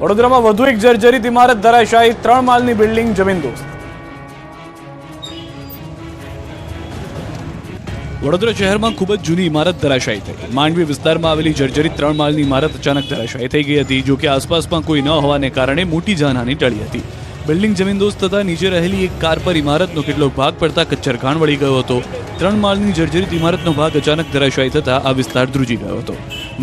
વડોદરામાં વધુ એક જર્જરિત ઇમારત ધરાશાયી, 3 માળની બિલ્ડિંગ જમીનદોસ્ત। વડોદરા શહેરમાં ખૂબ જ જૂની ઇમારત ધરાશાયી થઈ। માંડવી વિસ્તારમાં આવેલી જર્જરિત 3 માળની ઇમારત અચાનક ધરાશાયી થઈ ગઈ હતી। જો કે આસપાસમાં કોઈ ન હોવાને કારણે મોટી જાનહાની ટળી હતી। બિલ્ડિંગ જમીનદોસ્ત થતા નીચે રહેલી એક કાર પર ઇમારતનો કેટલોક ભાગ પડતા કચ્છરઘાણ વળી ગયો હતો। 3 માળની જર્જરિત ઇમારતનો ભાગ અચાનક ધરાશાયી થતા આ વિસ્તાર ધ્રુજી ગયો હતો।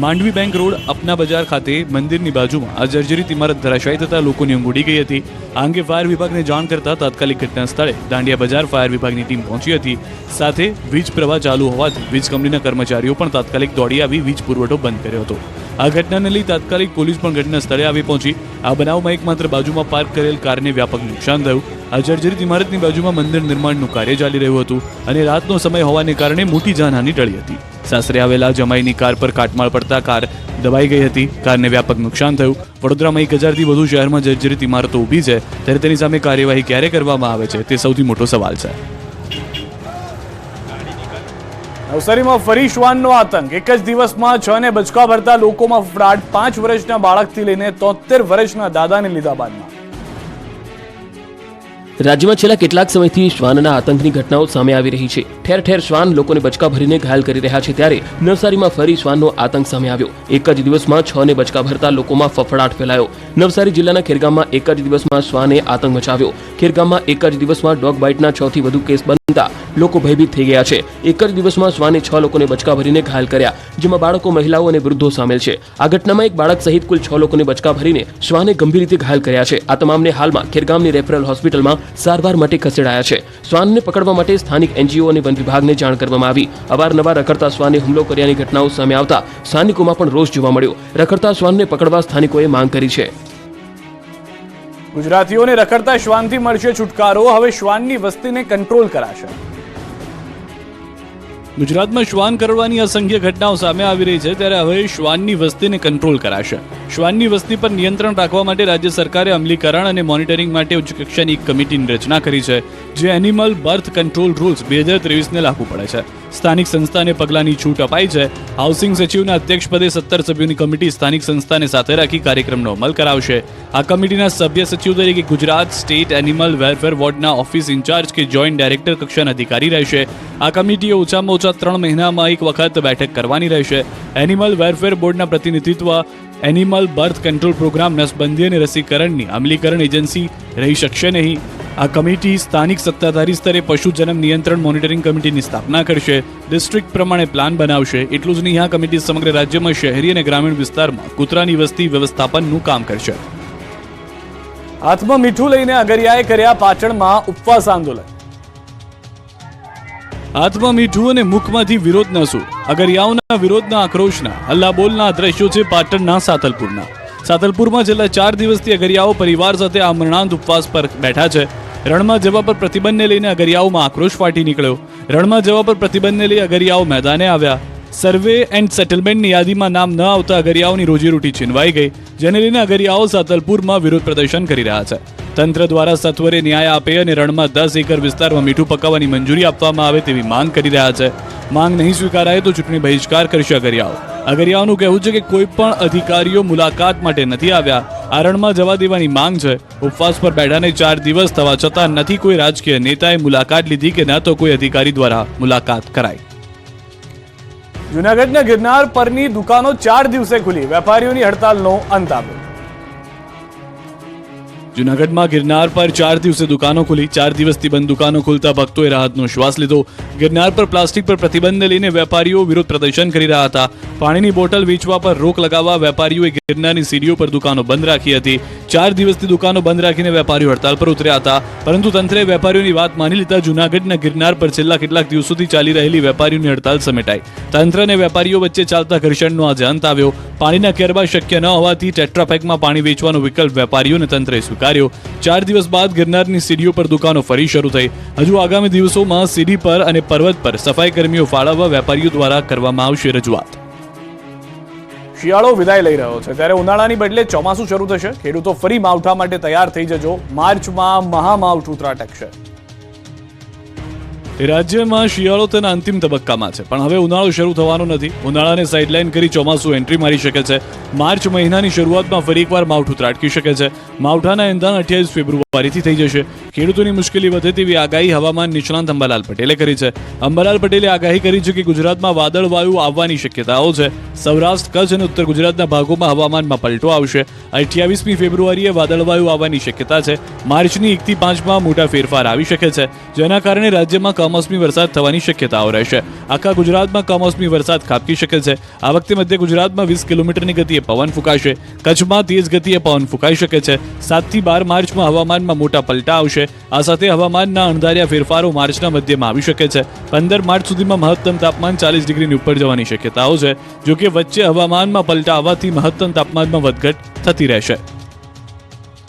માંડવી બેંક રોડ અપના બજાર ખાતે મંદિરની બાજુમાં આ જર્જરિત ઇમારત ધરાશાયી થતા લોકોની ઊંઘ ઉડી ગઈ હતી। આ અંગે ફાયર વિભાગને જાણ કરતા તાત્કાલિક ઘટના સ્થળે દાંડિયા બજાર ફાયર વિભાગની ટીમ પહોંચી હતી। સાથે વીજ પ્રવાહ ચાલુ હોવાથી વીજ કંપનીના કર્મચારીઓ પણ તાત્કાલિક દોડી આવી વીજ પુરવઠો બંધ કર્યો હતો। આ ઘટનાને લઈ તાત્કાલિક પોલીસ પણ ઘટના સ્થળે આવી પહોંચી। આ બનાવમાં એકમાત્ર બાજુમાં પાર્ક કરેલ કારને વ્યાપક નુકસાન થયું। આ જર્જરિત ઇમારતની બાજુમાં મંદિર નિર્માણનું કાર્ય ચાલી રહ્યું હતું અને રાતનો સમય હોવાને કારણે મોટી જાનહાની ટળી હતી। સાસરે આવેલા જમાઈની કાર પર કાટમાળ પડતા કાર દબાઈ ગઈ હતી। કારને વ્યાપક નુકસાન થયું। વડોદરામાં 1000થી વધુ શહેરમાં જર્જરિત ઇમારતો ઊભી છે, ત્યારે તેની સામે કાર્યવાહી ક્યારે કરવામાં આવે છે તે સૌથી મોટો સવાલ છે। નવસારીમાં ફરી શ્વાનનો આતંક। એક જ દિવસમાં 6 ને બચકા ભરતા લોકોમાં ફફડાટ। 5 વર્ષના બાળકથી લઈને 73 વર્ષના દાદાને લીધા બાદમાં। રાજ્યમાં છેલ્લા કેટલાક સમયથી શ્વાનના આતંકની ઘટનાઓ સામે આવી રહી છે। ઠેર ઠેર શ્વાન લોકોને બચકા ભરીને ઘાયલ કરી રહ્યા છે, ત્યારે નવસારીમાં ફરી શ્વાનનો આતંક સામે આવ્યો। એક જ દિવસમાં 6 ને બચકા ભરતા લોકોમાં ફફડાટ ફેલાયો। નવસારી જિલ્લાના ખેરગામમાં એક જ દિવસમાં શ્વાને આતંક મચાવ્યો। ખેરગામમાં એક જ દિવસમાં ડોગ બાઇટના 6 થી વધુ કેસ બનતા લોકો ભયભીત થઈ ગયા છે। એક જ દિવસમાં શ્વાને 6 લોકોને બચકા ભરીને ઘાયલ કર્યા, જેમાં બાળકો, મહિલાઓ અને વૃદ્ધો સામેલ છે। આ ઘટનામાં એક બાળક સહિત કુલ 6 લોકોને બચકા ભરીને શ્વાને ગંભીર રીતે ઘાયલ કર્યા છે। આ તમામને હાલમાં ખેરગામની રેફરલ હોસ્પિટલમાં સારવાર માટે ખસેડાયા છે। શ્વાનને પકડવા માટે સ્થાનિક એનજીઓ અને વન વિભાગને જાણ કરવામાં આવી। અવારનવાર રખડતા શ્વાને હુમલો કર્યાની ઘટનાઓ સામે આવતા સ્થાનિકોમાં પણ રોષ જોવા મળ્યો। રખડતા શ્વાનને પકડવા સ્થાનિકોએ માંગ કરી છે। ગુજરાતીઓને રખડતા શ્વાનથી મળશે છુટકારો। હવે શ્વાનની વસ્તીને કંટ્રોલ કરાશે। ગુજરાતમાં શ્વાન કરડવાની અસંખ્ય ઘટનાઓ સામે આવી રહી છે, ત્યારે હવે શ્વાનની વસ્તીને કંટ્રોલ કરાશે। શ્વાનની વસ્તી પર નિયંત્રણ રાખવા માટે રાજ્ય સરકારે અમલીકરણ અને મોનિટરિંગ માટે ઉચ્ચ કક્ષાની એક કમિટીની રચના કરી છે, જે એનિમલ બર્થ કંટ્રોલ રૂલ્સ 2023ને લાગુ પડે છે। સ્થાનિક સંસ્થાને પગલાંની છૂટ અપાઈ છે। હાઉસિંગ સચિવના અધ્યક્ષપદે 17 સભ્યોની કમિટી સ્થાનિક સંસ્થાને સાથે રાખી કાર્યક્રમનો અમલ કરાવશે। આ કમિટીના સભ્ય સચિવ તરીકે ગુજરાત સ્ટેટ એનિમલ વેલફેર બોર્ડના ઓફિસ ઇન્ચાર્જ કે જોઈન્ટ ડાયરેક્ટર કક્ષાના અધિકારી રહેશે। આ કમિટીએ ઓછામાં ઓછા 3 મહિનામાં એક વખત બેઠક કરવાની રહેશે। એનિમલ વેલફેર બોર્ડના પ્રતિનિધિત્વ એનિમલ બર્થ કંટ્રોલ પ્રોગ્રામ, નસબંધી અને રસીકરણની અમલીકરણ એજન્સી રહી શકશે નહીં। આ કમિટી સ્થાનિક સત્તાધારી સ્તરે પશુ જન્મ નિયંત્રણ મોનિટરિંગ કમિટીની સ્થાપના કરશે। ડિસ્ટ્રિક્ટ પ્રમાણે પ્લાન બનાવશે। એટલું જ નહીં, આ કમિટી સમગ્ર રાજ્યમાં શહેરી અને ગ્રામીણ વિસ્તારમાં કૂતરાની વસ્તી વ્યવસ્થાપનનું કામ કરશે। હાથમાં મીઠું લઈને અગરિયાએ કર્યા પાટણમાં ઉપવાસ આંદોલન। હાથમાં મીઠું અને મુખમાંથી વિરોધના સૂર। અગરિયાઓના વિરોધના આક્રોશના હલ્લાબોલના દ્રશ્યો છે પાટણના સાતલપુરના। સાતલપુરમાં છેલ્લા 4 દિવસથી અગરિયાઓ પરિવાર સાથે આમરણાંત ઉપવાસ પર બેઠા છે। રણમાં જવા પર પ્રતિબંધને લઈને અગરિયાઓમાં આક્રોશ ફાટી નીકળ્યો। રણમાં જવા પર પ્રતિબંધને લઈ અગરિયાઓ મેદાને આવ્યા। સર્વે એન્ડ સેટલમેન્ટની યાદીમાં નામ ન આવતા અગરિયાઓની રોજીરોટી છીનવાઈ ગઈ, જેને લઈને અગરિયાઓ સાતલપુરમાં વિરોધ પ્રદર્શન કરી રહ્યા છે। તંત્ર દ્વારા સત્વરે ન્યાય આપે અને રણમાં 10 એકર વિસ્તારમાં મીઠું પકાવવાની મંજૂરી આપવામાં આવે તેવી માંગ કરી રહ્યા છે। માંગ નહીં સ્વીકારાય તો ચૂંટણી બહિષ્કાર કરશે અગરિયાઓ। અગરિયાઓનું કહેવું છે કે કોઈ પણ અધિકારીઓ મુલાકાત માટે નથી આવ્યા। આ રણમાં જવા દેવાની માંગ છે। ઉપવાસ પર બેઠાને 4 દિવસ થવા છતાં નથી કોઈ રાજકીય નેતાએ મુલાકાત લીધી કે ન તો કોઈ અધિકારી દ્વારા મુલાકાત કરાઈ। જૂનાગઢના ગિરનાર પરની દુકાનો 4 દિવસે ખુલી। વેપારીઓની હડતાલનો અંત આવ્યો। જૂનાગઢમાં ગિરનાર પર 4 દિવસે દુકાનો ખુલી। 4 દિવસથી બંધ દુકાનો ખુલતા ભક્તોએ રાહતનો શ્વાસ લીધો। ગિરનાર પર પ્લાસ્ટિક પર પ્રતિબંધને લઈને વેપારીઓ વિરોધ પ્રદર્શન કરી રહ્યા હતા। પાણીની બોટલ વેચવા પર રોક લગાવવા વેપારીઓએ ગિરનારની સીડીઓ પર દુકાનો બંધ રાખી હતી। 4 દિવસથી દુકાનો બંધ રાખીને વેપારીઓ હડતાલ પર ઉતર્યા હતા, પરંતુ તંત્રે વેપારીઓની વાત માની લીધા જૂનાગઢના ગિરનાર પર છેલ્લા કેટલાક દિવસોથી ચાલી રહેલી વેપારીઓની હડતાલ સમેટાઈ। તંત્ર અને વેપારીઓ વચ્ચે ચાલતા ઘર્ષણનો આજે અંત આવ્યો। પાણીના કેરબા શક્ય ન હોવાથી ટેટ્રાપેકમાં પાણી વેચવાનો વિકલ્પ વેપારીઓને તંત્રે સ્વીકાર્યો। 4 દિવસ બાદ ગિરનારની સીડીઓ પર દુકાનો ફરી શરૂ થઈ। હજુ આગામી દિવસોમાં સીડી પર અને પર્વત પર સફાઈ કર્મીઓ ફાળવવા વેપારીઓ દ્વારા કરવામાં આવશે રજૂઆત। શિયાળો વિદાય લઈ રહ્યો છે, ત્યારે ઉનાળાની બદલે ચોમાસું શરૂ થશે। ખેડૂતો ફરી માવઠા માટે તૈયાર થઈ જજો। માર્ચમાં મહામાવઠું ત્રાટકશે। રાજ્યમાં શિયાળો તેના અંતિમ તબક્કામાં છે, પણ હવે ઉનાળો શરૂ થવાનો નથી. ઉનાળાને સાઇડલાઇન કરી ચોમાસું એન્ટ્રી મારી શકે છે. માર્ચ મહિનાની શરૂઆતમાં ફરી એકવાર માવઠું ત્રાટકી શકે છે. માવઠાના એંધાણ 28 ફેબ્રુઆરીથી થઈ જશે. ખેડૂતોની મુશ્કેલી વધે તેવી આગાહી હવામાન નિષ્ણાંત અંબાલાલ પટેલે કરી છે. અંબાલાલ પટેલે આગાહી કરી છે કે ગુજરાતમાં વાદળવાયુ આવવાની શક્યતાઓ છે. સૌરાષ્ટ્ર, કચ્છ અને ઉત્તર ગુજરાતના ભાગોમાં હવામાનમાં પલટો આવશે. 28મી ફેબ્રુઆરીએ વાદળવાયુ આવવાની શક્યતા છે. માર્ચની 1 થી 5માં મોટા ફેરફાર આવી શકે છે, જેના કારણે રાજ્યમાં કમોસમી વરસાદ થવાની શક્યતાઓ રહેશે. આખા ગુજરાતમાં કમોસમી વરસાદ ખાબકી શકે છે. આ વખતે મધ્ય ગુજરાતમાં 20 કિલોમીટરની ગતિએ પવન ફૂંકાશે. કચ્છમાં તેજ ગતિએ પવન ફૂંકાઈ શકે છે. 7 થી 12 માર્ચમાં હવામાનમાં મોટા પલટા આવશે. આ સાથે હવામાનના અણધાર્યા ફેરફારો માર્ચના મધ્યમાં આવી શકે છે. 15 માર્ચ સુધીમાં મહત્તમ તાપમાન 40 ડિગ્રીની ઉપર જવાની શક્યતાઓ છે. જોકે વચ્ચે હવામાનમાં પલટા આવવાથી મહત્તમ તાપમાનમાં વધઘટ થતી રહેશે.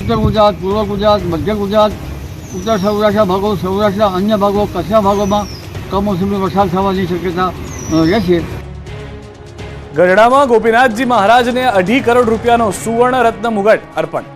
ઉત્તર ગુજરાત, પૂર્વ ગુજરાત, મધ્ય ગુજરાત, ઉત્તર સૌરાષ્ટ્રના ભાગો, સૌરાષ્ટ્રના અન્ય ભાગો, કચ્છના ભાગોમાં કમોસમી વરસાદ થવાની શક્યતા રહેશે. ગઢડામાં ગોપીનાથજી મહારાજને 2.5 કરોડ રૂપિયાનો સુવર્ણ રત્ન મુગટ અર્પણ.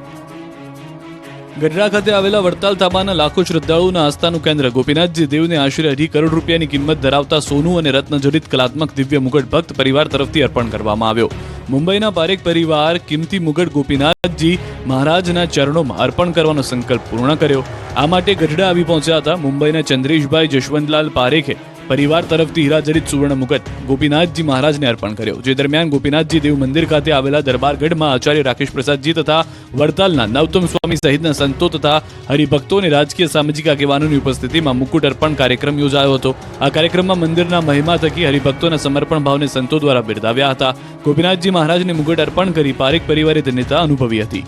ગઢડા ખાતે આવેલા વડતાલ તાબાના લાખો શ્રદ્ધાળુઓના આસ્થાનું કેન્દ્ર ગોપીનાથજી દેવને આશરે 2.5 કરોડ રૂપિયાની કિંમત ધરાવતા સોનું અને રત્નજડિત કલાત્મક દિવ્ય મુગટ ભક્ત પરિવાર તરફથી અર્પણ કરવામાં આવ્યો. મુંબઈના પારેખ પરિવાર કિંમતી મુગટ ગોપીનાથજી મહારાજના ચરણોમાં અર્પણ કરવાનો સંકલ્પ પૂર્ણ કર્યો. આ માટે ગઢડા આવી પહોંચ્યા હતા. મુંબઈના ચંદ્રેશભાઈ જશવંતલાલ પારેખે પરિવાર તરફથી હીરાજડિત સુવર્ણ મુગટ ગોપીનાથજી મહારાજને અર્પણ કર્યો. જે દરમિયાન ગોપીનાથજી દેવ મંદિર ખાતે આવેલા દરબારગઢમાં આચાર્ય રાકેશ પ્રસાદજી તથા વડતાલના નવતમ સ્વામી સહિતના સંતો તથા હરિભક્તો અને રાજકીય સામાજિક આગેવાનોની ઉપસ્થિતિમાં મુકુટ અર્પણ કાર્યક્રમ યોજાયો હતો. આ કાર્યક્રમમાં મંદિરના મહિમા થકી હરિભક્તોના સમર્પણ ભાવને સંતો દ્વારા બિરદાવ્યા હતા. ગોપીનાથજી મહારાજને મુગટ અર્પણ કરી પારેખ પરિવારે ધન્યતા અનુભવી હતી.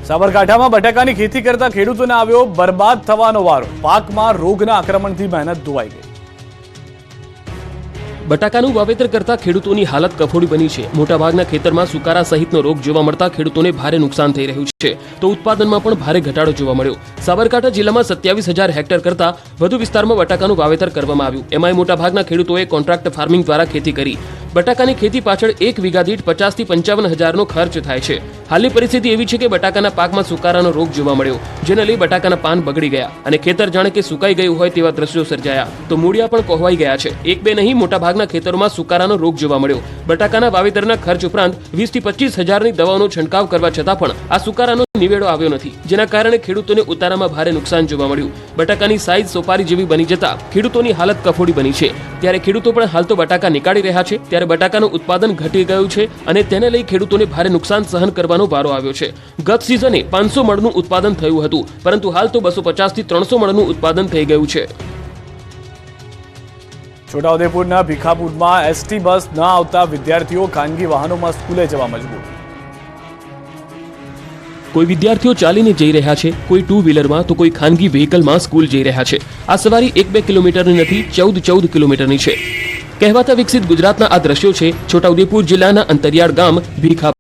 સાબરકાંઠામાં બટાકાની ખેતી કરતા ખેડૂતોને આવ્યો બરબાદ થવાનો વારો. પાકમાં રોગના આક્રમણથી મહેનત ધોવાઈ ગઈ. બટાકાનું વાવેતર કરતા ખેડૂતોની હાલત કફોડી બની છે. મોટાભાગના ખેતરમાં સુકારા સહિતનો રોગ જોવા મળતા ખેડૂતોને ભારે નુકસાન થઈ રહ્યું છે, તો ઉત્પાદનમાં પણ ભારે ઘટાડો જોવા મળ્યો. સાબરકાંઠા જિલ્લામાં 27,000 હેક્ટર કરતા વધુ વિસ્તારમાં બટાકાનું વાવેતર કરવામાં આવ્યું. એમાંય મોટાભાગના ખેડૂતોએ કોન્ટ્રાક્ટ ફાર્મિંગ દ્વારા ખેતી કરી. બટાકાની ખેતી પાછળ 1 વીઘા દીઠ 50 થી 55 હજારનો ખર્ચ થાય છે. હાલની પરિસ્થિતિ એવી છે કે બટાકાના પાકમાં સુકારાનો રોગ જોવા મળ્યો, જેને લઈ બટાકાના પાન બગડી ગયા અને ખેતર જાણે કે સુકાઈ ગયું હોય તેવા દ્રશ્યો સર્જાયા. તો મૂળિયા પણ કોહવાઈ ગયા છે. એક બે નહીં, મોટાભાગના ખેતરોમાં સુકારાનો રોગ જોવા મળ્યો. બટાકાના વાવેતરના ખર્ચ ઉપરાંત 20 થી 25 હજારની દવાનો છંટકાવ કરવા છતાં પણ આ સુકારાનો નિવેડો આવ્યો નથી, જેના કારણે ખેડૂતોને ઉતારામાં ભારે નુકસાન જોવા મળ્યું. બટાકાની સાઈઝ સોપારી જેવી બની જતા ખેડૂતોની હાલત કફોડી બની છે. ત્યારે ખેડૂતો પણ હાલ તો બટાકા નીકાળી રહ્યા છે. ત્યારે બટાકાનું ઉત્પાદન ઘટી ગયું છે અને તેને લઈ ખેડૂતોને ભારે નુકસાન સહન કરવાનો વારો આવ્યો છે. ગત સિઝને 500 મણનું ઉત્પાદન થયું હતું, પરંતુ હાલ તો 250 થી 300 મણનું ઉત્પાદન થઈ ગયું છે. છોટાઉદેપુરના ભીખાપુરમાં એસટી બસ ન આવતા વિદ્યાર્થીઓ ખાનગી વાહનોમાં સ્કૂલે જવા મજબૂર. કોઈ વિદ્યાર્થીઓ ચાલીને જઈ રહ્યા છે, કોઈ 2 વ્હીલરમાં તો કોઈ ખાનગી વ્હીકલમાં સ્કૂલ જઈ રહ્યા છે. આ સવારી 1-2 કિલોમીટરની નથી, 14 કિલોમીટરની છે. કહેવાતા વિકસિત ગુજરાતના આ દ્રશ્યો છે છોટાઉદેપુર જિલ્લાના અંતરિયાળ ગામ ભીખાપુર.